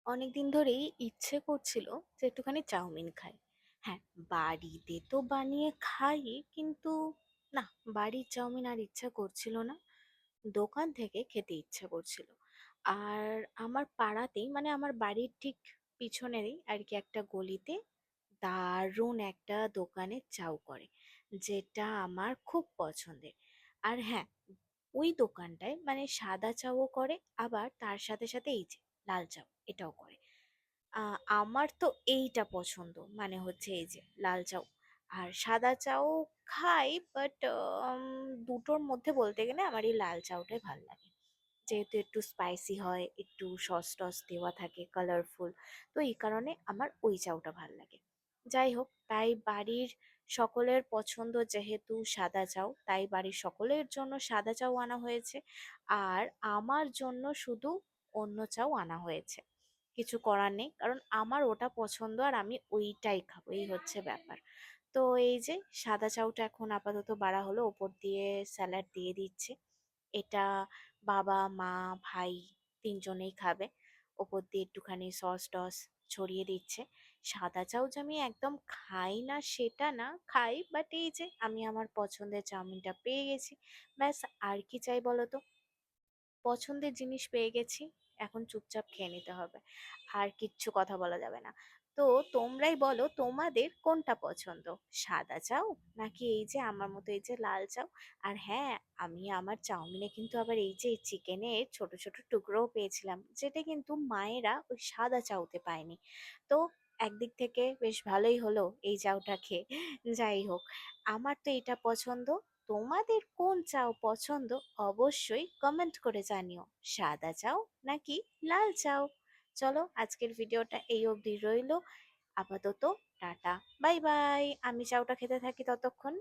অনেকদিন ধরেই ইচ্ছে করছিল যে একটুখানি চাউমিন খাই। হ্যাঁ, বাড়িতে তো বানিয়ে খাই, কিন্তু না, বাড়ির চাউমিন আর ইচ্ছা করছিল না। দোকান থেকে খেতে ইচ্ছা করছিল। আর আমার পাড়াতেই, মানে আমার বাড়ির ঠিক পিছনেরই আর কি একটা গলিতে দারুণ একটা দোকানে চাউ করে, যেটা আমার খুব পছন্দের। আর হ্যাঁ, ওই দোকানটায় মানে সাদা চাও করে, আবার তার সাথে সাথে এই যে লাল চাও এটাও করে। আমার তো এইটা পছন্দ, মানে হচ্ছে এই যে লাল চাও। আর সাদা চাও খাই, বাট দুটোর মধ্যে বলতে গেলে আমার এই লাল চাউটাই ভাল লাগে, যেহেতু একটু স্পাইসি হয়, একটু সস টস দেওয়া থাকে, কালারফুল। তো এই কারণে আমার ওই চাউটা ভাল লাগে। যাই হোক, তাই বাড়ির সকলের পছন্দ যেহেতু সাদা চাউ, তাই বাড়ির সকলের জন্য সাদা চাউ আনা হয়েছে। আর আমার জন্য শুধু অন্য চাউ আনা হয়েছে। কিছু করার নেই, কারণ আমার ওটা পছন্দ আর আমি ওইটাই খাবো, এই হচ্ছে ব্যাপার। তো এই যে সাদা চাউটা এখন আপাতত বাড়া হলো, ওপর দিয়ে স্যালাড দিয়ে দিচ্ছে। এটা বাবা, মা, ভাই তিনজনেই খাবে। ওপর দিয়ে একটুখানি সস টস ছড়িয়ে দিচ্ছে। সাদা চাউ যে আমি একদম খাই না সেটা না, খাই, বাট এই যে আমি আমার পছন্দের চাউমিনটা পেয়ে গেছি। ব্যাস, আর কি চাই বলো তো? পছন্দের জিনিস পেয়ে গেছি, এখন চুপচাপ খেয়ে নিতে হবে, আর কিচ্ছু কথা বলা যাবে না। তো তোমরাই বলো, তোমাদের কোনটা পছন্দ, সাদা চাও নাকি এই যে আমার মতো এই যে লাল চাও? আর হ্যাঁ, আমি আমার চাউমিনে কিন্তু আবার এই যে চিকেনের ছোট ছোট টুকরোও পেয়েছিলাম, যেটা কিন্তু মায়েরা ওই সাদা চাউতে পায়নি। তো একদিক থেকে বেশ ভালোই হলো এই চাউটা খেয়ে। যাই হোক, আমার তো এটা পছন্দ। তোমাদের কোন চাও পছন্দ অবশ্যই কমেন্ট করে জানিও, সাদা চাও নাকি লাল চাও। চলো, আজকের ভিডিওটা এই অবধি রইলো। আপাতত টাটা, বাই বাই, আমি চাউটা খেতে থাকি ততক্ষণ।